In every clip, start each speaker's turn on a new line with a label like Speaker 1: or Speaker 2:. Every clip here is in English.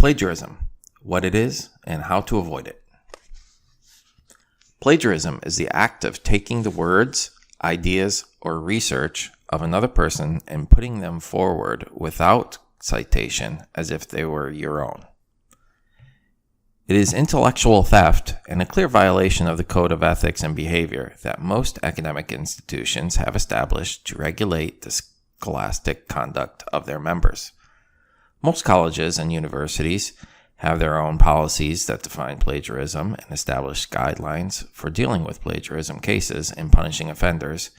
Speaker 1: Plagiarism, what it is and how to avoid it. Plagiarism is the act of taking the words, ideas, or research of another person and putting them forward without citation as if they were your own. It is intellectual theft and a clear violation of the code of ethics and behavior that most academic institutions have established to regulate the scholastic conduct of their members. Most colleges and universities have their own policies that define plagiarism and establish guidelines for dealing with plagiarism cases and punishing offenders,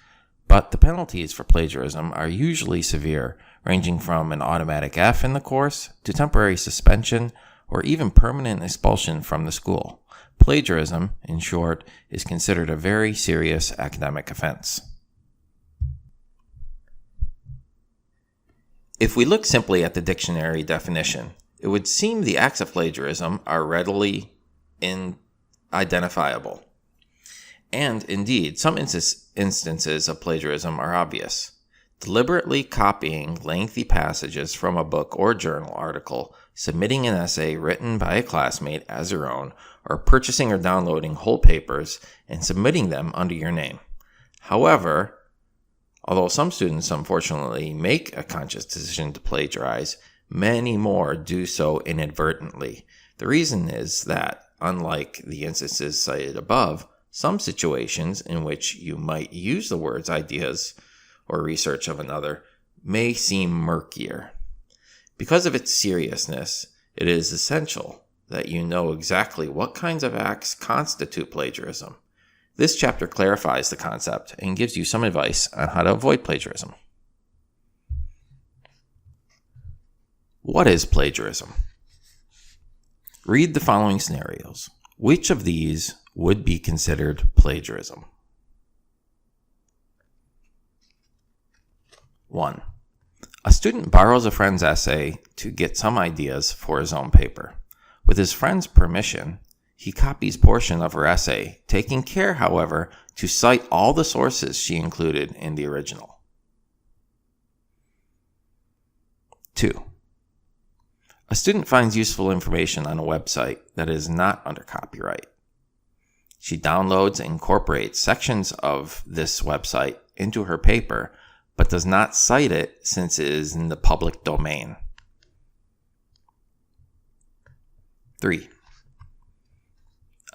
Speaker 1: but the penalties for plagiarism are usually severe, ranging from an automatic F in the course to temporary suspension or even permanent expulsion from the school. Plagiarism, in short, is considered a very serious academic offense. If we look simply at the dictionary definition, it would seem the acts of plagiarism are readily identifiable. And indeed, some instances of plagiarism are obvious. Deliberately copying lengthy passages from a book or journal article, submitting an essay written by a classmate as your own, or purchasing or downloading whole papers and submitting them under your name. However, although some students unfortunately make a conscious decision to plagiarize, many more do so inadvertently. The reason is that, unlike the instances cited above, some situations in which you might use the words, ideas, or research of another may seem murkier. Because of its seriousness, it is essential that you know exactly what kinds of acts constitute plagiarism. This chapter clarifies the concept and gives you some advice on how to avoid plagiarism. What is plagiarism? Read the following scenarios. Which of these would be considered plagiarism? 1. A student borrows a friend's essay to get some ideas for his own paper. With his friend's permission, he copies portion of her essay, taking care, however, to cite all the sources she included in the original. 2. A student finds useful information on a website that is not under copyright. She downloads and incorporates sections of this website into her paper, but does not cite it since it is in the public domain. 3.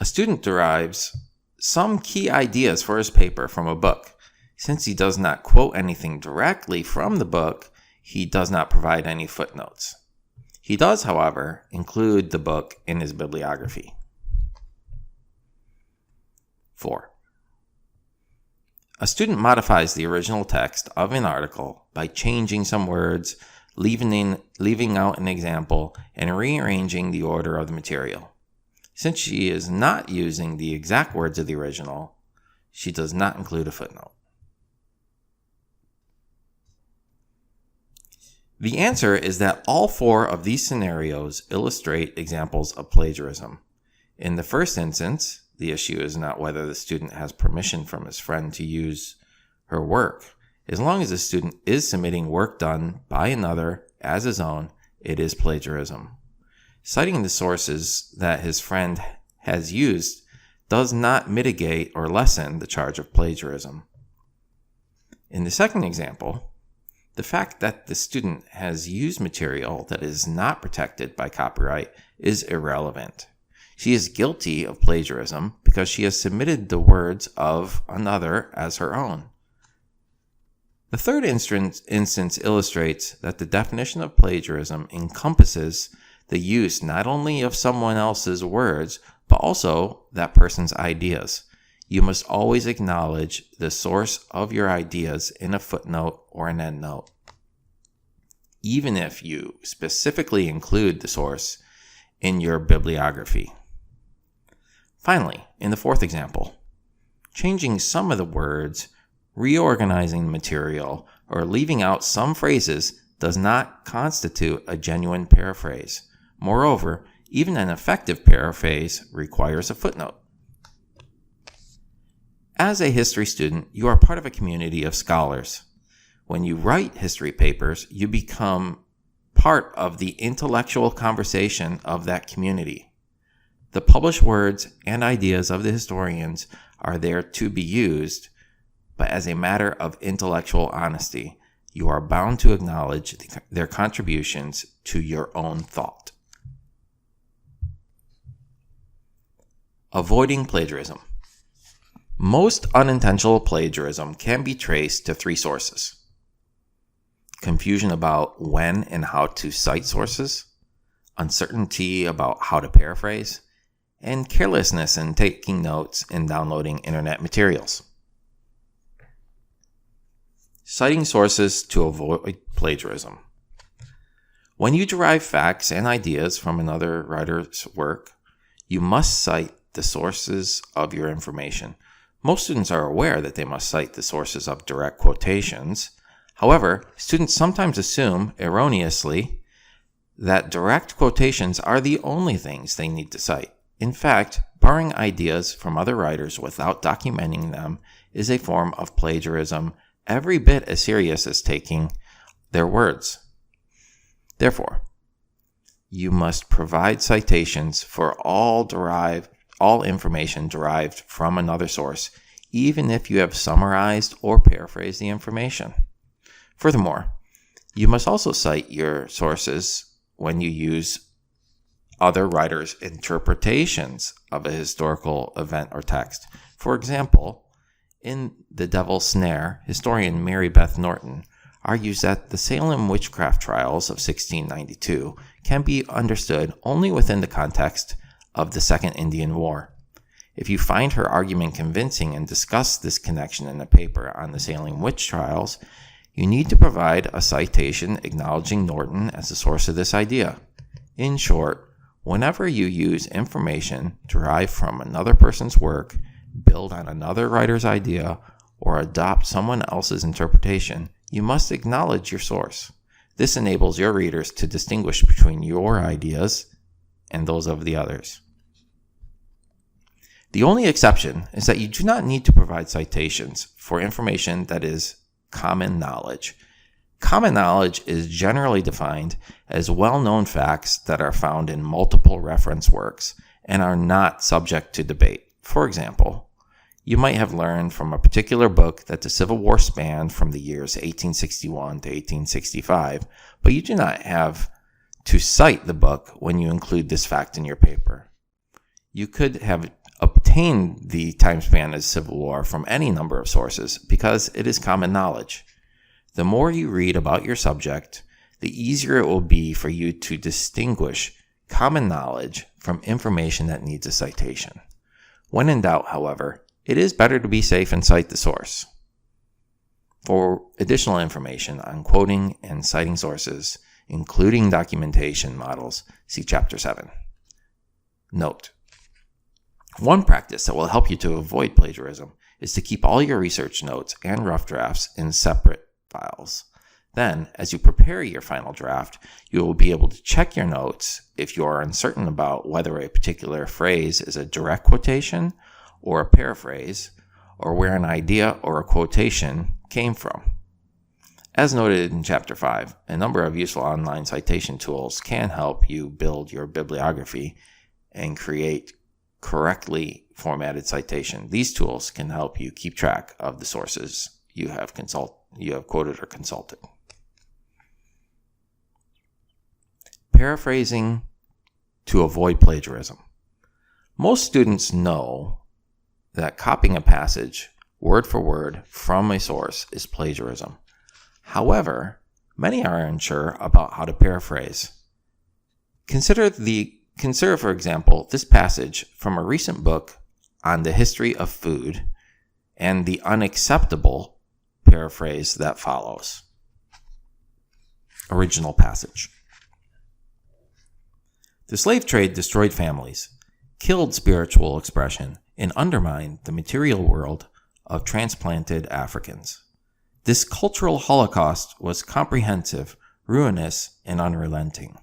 Speaker 1: A student derives some key ideas for his paper from a book. Since he does not quote anything directly from the book, he does not provide any footnotes. He does, however, include the book in his bibliography. 4. A student modifies the original text of an article by changing some words, leaving out an example, and rearranging the order of the material. Since she is not using the exact words of the original, she does not include a footnote. The answer is that all 4 of these scenarios illustrate examples of plagiarism. In the first instance, the issue is not whether the student has permission from his friend to use her work. As long as the student is submitting work done by another as his own, it is plagiarism. Citing the sources that his friend has used does not mitigate or lessen the charge of plagiarism. In the second example, the fact that the student has used material that is not protected by copyright is irrelevant. She is guilty of plagiarism because she has submitted the words of another as her own. The third instance illustrates that the definition of plagiarism encompasses the use not only of someone else's words, but also that person's ideas. You must always acknowledge the source of your ideas in a footnote or an endnote, even if you specifically include the source in your bibliography. Finally, in the fourth example, changing some of the words, reorganizing the material, or leaving out some phrases does not constitute a genuine paraphrase. Moreover, even an effective paraphrase requires a footnote. As a history student, you are part of a community of scholars. When you write history papers, you become part of the intellectual conversation of that community. The published words and ideas of the historians are there to be used, but as a matter of intellectual honesty, you are bound to acknowledge their contributions to your own thought. Avoiding plagiarism. Most unintentional plagiarism can be traced to three sources: confusion about when and how to cite sources, uncertainty about how to paraphrase, and carelessness in taking notes and downloading internet materials. Citing sources to avoid plagiarism. When you derive facts and ideas from another writer's work, you must cite the sources of your information. Most students are aware that they must cite the sources of direct quotations. However, students sometimes assume, erroneously, that direct quotations are the only things they need to cite. In fact, borrowing ideas from other writers without documenting them is a form of plagiarism every bit as serious as taking their words. Therefore, you must provide citations for all information derived from another source, even if you have summarized or paraphrased the information. Furthermore, you must also cite your sources when you use other writers' interpretations of a historical event or text. For example, in The Devil's Snare, historian Mary Beth Norton argues that the Salem witchcraft trials of 1692 can be understood only within the context of the Second Indian War. If you find her argument convincing and discuss this connection in a paper on the Salem witch trials, you need to provide a citation acknowledging Norton as the source of this idea. In short, whenever you use information derived from another person's work, build on another writer's idea, or adopt someone else's interpretation, you must acknowledge your source. This enables your readers to distinguish between your ideas and those of the others. The only exception is that you do not need to provide citations for information that is common knowledge. Common knowledge is generally defined as well-known facts that are found in multiple reference works and are not subject to debate. For example, you might have learned from a particular book that the Civil War spanned from the years 1861 to 1865, but you do not have to cite the book when you include this fact in your paper. You could have obtained the time span of the Civil War from any number of sources because it is common knowledge. The more you read about your subject, the easier it will be for you to distinguish common knowledge from information that needs a citation. When in doubt, however, it is better to be safe and cite the source. For additional information on quoting and citing sources, including documentation models, see Chapter 7. Note: one practice that will help you to avoid plagiarism is to keep all your research notes and rough drafts in separate files. Then, as you prepare your final draft, you will be able to check your notes if you are uncertain about whether a particular phrase is a direct quotation or a paraphrase, or where an idea or a quotation came from. As noted in Chapter 5, a number of useful online citation tools can help you build your bibliography and create correctly formatted citation. These tools can help you keep track of the sources you have quoted or consulted. Paraphrasing to avoid plagiarism. Most students know that copying a passage word for word from a source is plagiarism. However, many are unsure about how to paraphrase. Consider, for example, this passage from a recent book on the history of food and the unacceptable paraphrase that follows. Original passage. The slave trade destroyed families, killed spiritual expression, and undermined the material world of transplanted Africans. This cultural holocaust was comprehensive, ruinous, and unrelenting.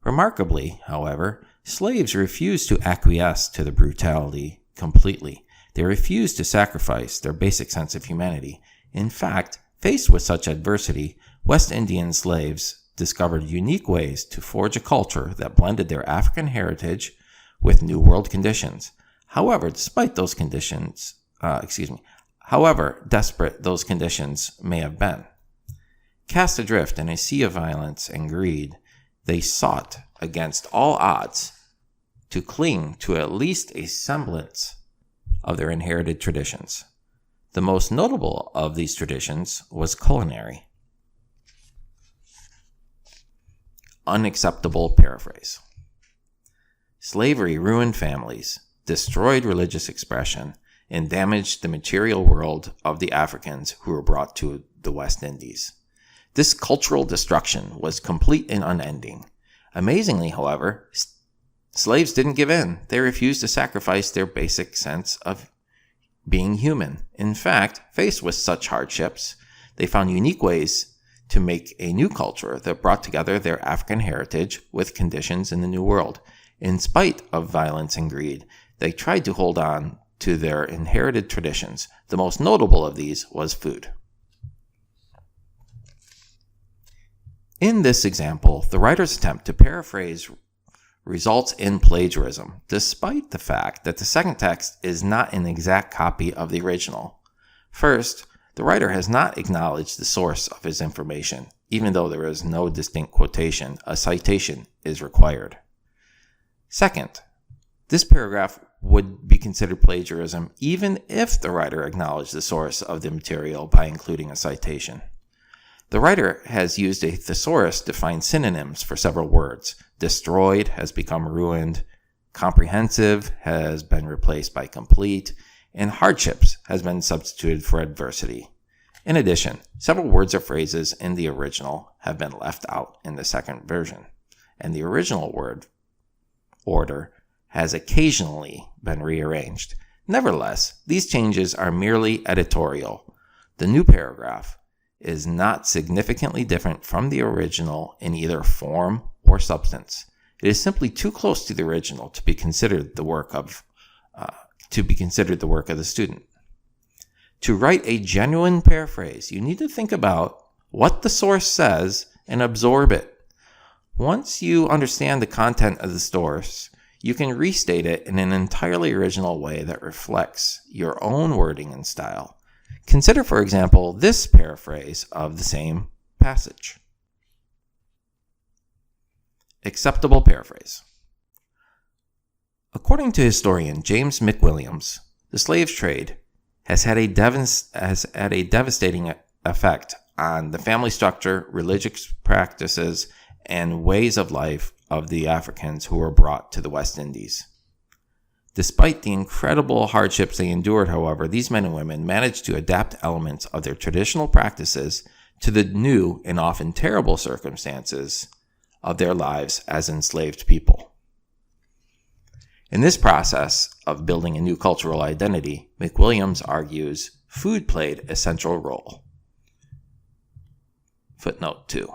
Speaker 1: Remarkably, however, slaves refused to acquiesce to the brutality completely. They refused to sacrifice their basic sense of humanity. In fact, faced with such adversity, West Indian slaves discovered unique ways to forge a culture that blended their African heritage with New World conditions. However, desperate those conditions may have been. Cast adrift in a sea of violence and greed, they sought, against all odds, to cling to at least a semblance of their inherited traditions. The most notable of these traditions was culinary. Unacceptable paraphrase. Slavery ruined families, destroyed religious expression, and damaged the material world of the Africans who were brought to the West Indies. This cultural destruction was complete and unending. Amazingly, however, slaves didn't give in. They refused to sacrifice their basic sense of being human. In fact, faced with such hardships, they found unique ways to make a new culture that brought together their African heritage with conditions in the New World. In spite of violence and greed, they tried to hold on to their inherited traditions. The most notable of these was food. In this example, the writer's attempt to paraphrase results in plagiarism, despite the fact that the second text is not an exact copy of the original. First, the writer has not acknowledged the source of his information. Even though there is no distinct quotation, a citation is required. Second, this paragraph would be considered plagiarism even if the writer acknowledged the source of the material by including a citation. The writer has used a thesaurus to find synonyms for several words. Destroyed has become ruined, comprehensive has been replaced by complete, and hardships has been substituted for adversity. In addition, several words or phrases in the original have been left out in the second version, and the original word order has occasionally been rearranged. Nevertheless, these changes are merely editorial. The new paragraph is not significantly different from the original in either form or substance. It is simply too close to the original to be considered the work of the student. To write a genuine paraphrase, you need to think about what the source says and absorb it. Once you understand the content of the source, you can restate it in an entirely original way that reflects your own wording and style. Consider, for example, this paraphrase of the same passage. Acceptable paraphrase. According to historian James McWilliams, the slave trade has had a devastating effect on the family structure, religious practices, and ways of life of the Africans who were brought to the West Indies. Despite the incredible hardships they endured, however, these men and women managed to adapt elements of their traditional practices to the new and often terrible circumstances of their lives as enslaved people. In this process of building a new cultural identity, McWilliams argues food played a central role. Footnote 2.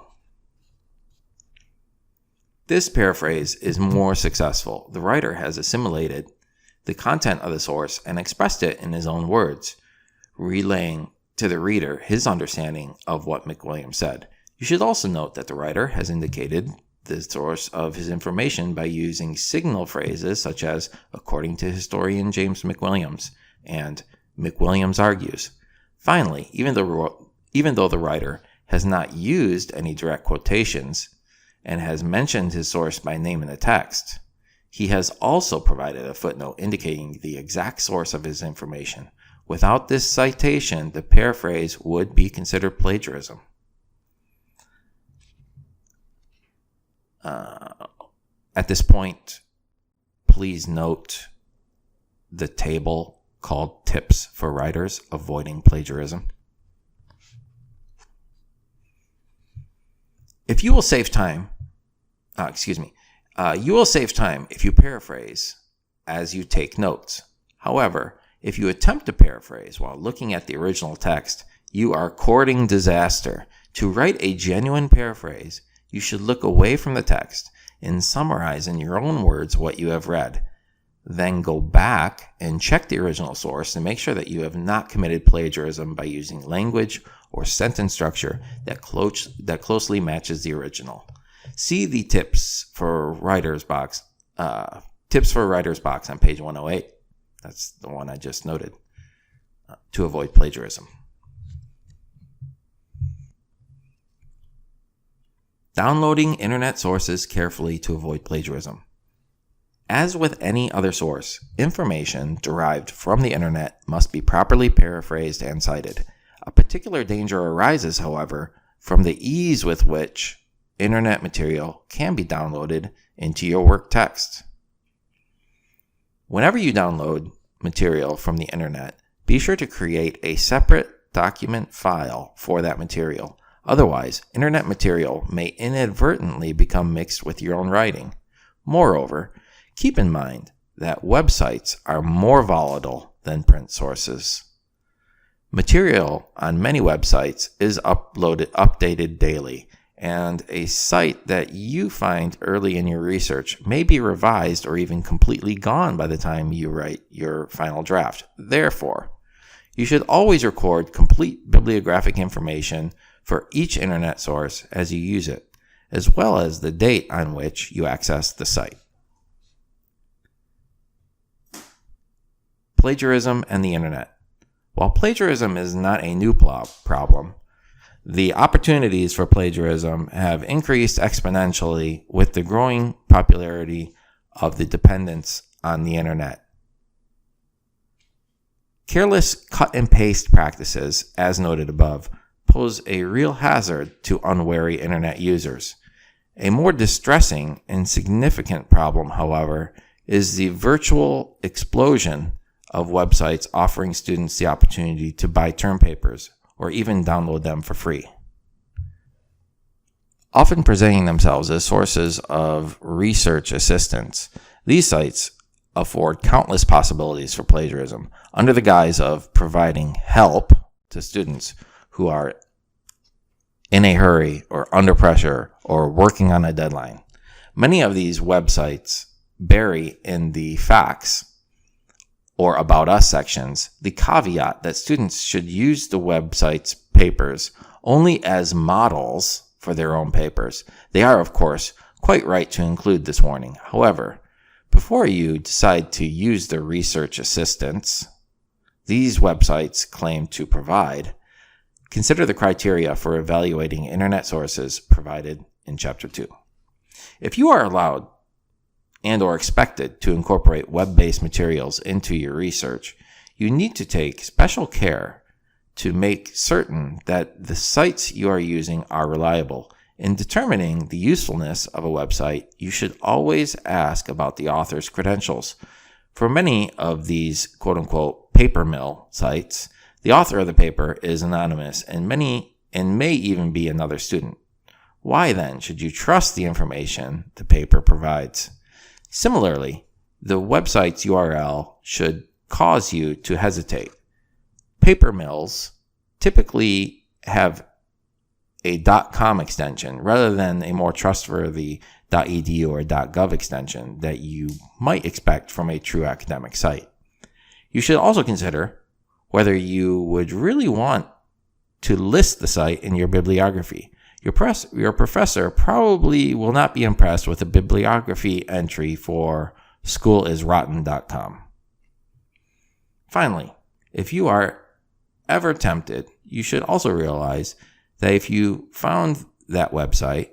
Speaker 1: This paraphrase is more successful. The writer has assimilated the content of the source and expressed it in his own words, relaying to the reader his understanding of what McWilliams said. You should also note that the writer has indicated the source of his information by using signal phrases such as according to historian James McWilliams and McWilliams argues. Finally, even though the writer has not used any direct quotations and has mentioned his source by name in the text, he has also provided a footnote indicating the exact source of his information. Without this citation, the paraphrase would be considered plagiarism. At this point, please note the table called Tips for Writers Avoiding Plagiarism. You will save time if you paraphrase as you take notes. However, if you attempt to paraphrase while looking at the original text, you are courting disaster. To write a genuine paraphrase, you should look away from the text and summarize in your own words what you have read. Then go back and check the original source and make sure that you have not committed plagiarism by using language or sentence structure that closely matches the original. See the tips for writer's box on page 108. That's the one I just noted, to avoid plagiarism. Downloading internet sources carefully to avoid plagiarism. As with any other source, information derived from the internet must be properly paraphrased and cited. A particular danger arises, however, from the ease with which internet material can be downloaded into your work text. Whenever you download material from the internet, be sure to create a separate document file for that material. Otherwise, internet material may inadvertently become mixed with your own writing. Moreover, keep in mind that websites are more volatile than print sources. Material on many websites is updated daily, and a site that you find early in your research may be revised or even completely gone by the time you write your final draft. Therefore, you should always record complete bibliographic information for each internet source as you use it, as well as the date on which you access the site. Plagiarism and the internet. While plagiarism is not a new problem, the opportunities for plagiarism have increased exponentially with the growing popularity of the dependence on the internet. Careless cut and paste practices, as noted above, pose a real hazard to unwary internet users. A more distressing and significant problem, however, is the virtual explosion of websites offering students the opportunity to buy term papers or even download them for free. Often presenting themselves as sources of research assistance, these sites afford countless possibilities for plagiarism under the guise of providing help to students who are in a hurry or under pressure or working on a deadline. Many of these websites bury in the facts or About Us sections the caveat that students should use the website's papers only as models for their own papers. They are, of course, quite right to include this warning. However, before you decide to use the research assistance these websites claim to provide, consider the criteria for evaluating internet sources provided in Chapter 2. If you are allowed and or expected to incorporate web-based materials into your research, you need to take special care to make certain that the sites you are using are reliable. In determining the usefulness of a website, you should always ask about the author's credentials. For many of these quote-unquote paper mill sites, the author of the paper is anonymous and may even be another student. Why then should you trust the information the paper provides? Similarly, the website's URL should cause you to hesitate. Paper mills typically have a .com extension rather than a more trustworthy .edu or .gov extension that you might expect from a true academic site. You should also consider whether you would really want to list the site in your bibliography. Your professor probably will not be impressed with a bibliography entry for schoolisrotten.com. Finally, if you are ever tempted, you should also realize that if you found that website,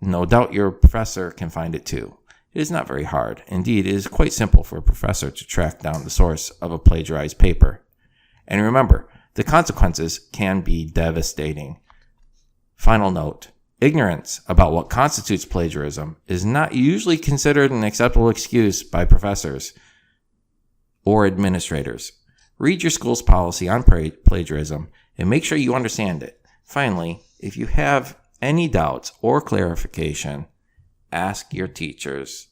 Speaker 1: no doubt your professor can find it too. It is not very hard. Indeed, it is quite simple for a professor to track down the source of a plagiarized paper. And remember, the consequences can be devastating. Final note, ignorance about what constitutes plagiarism is not usually considered an acceptable excuse by professors or administrators. Read your school's policy on plagiarism and make sure you understand it. Finally, if you have any doubts or clarification, ask your teachers